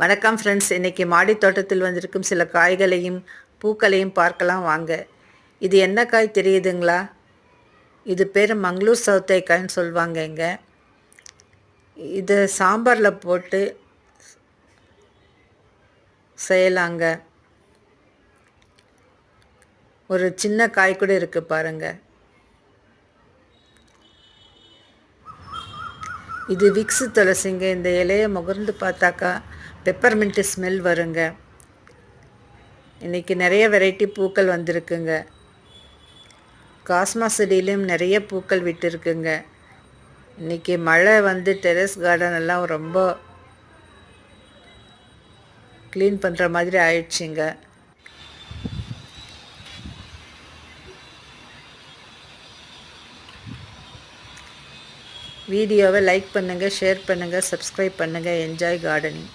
வணக்கம் ஃப்ரெண்ட்ஸ். இன்றைக்கி மாடி தோட்டத்தில் வந்திருக்கும் சில காய்களையும் பூக்களையும் பார்க்கலாம் வாங்க. இது என்ன காய் தெரியுதுங்களா? இது பேர் மங்களூர் சவுத்தைக்காய்ன்னு சொல்லுவாங்க இங்கே. இது சாம்பாரில் போட்டு செய்யலாங்க. ஒரு சின்ன காய் கூட இருக்குது பாருங்கள். இது விக்ஸு துளசிங்க. இந்த இலையை முகர்ந்து பார்த்தாக்கா பெப்பர்மின்ட்டு ஸ்மெல் வருங்க. இன்றைக்கி நிறைய வெரைட்டி பூக்கள் வந்திருக்குங்க. காஸ்மா செடியிலையும் நிறைய பூக்கள் விட்டுருக்குங்க. இன்றைக்கி மழை வந்து டெரஸ் கார்டன் எல்லாம் ரொம்ப க்ளீன் பண்ணுற மாதிரி ஆயிடுச்சுங்க. வீடியோவை லைக் பண்ணுங்கள், ஷேர் பண்ணுங்கள், சப்ஸ்கிரைப் பண்ணுங்கள். Enjoy gardening.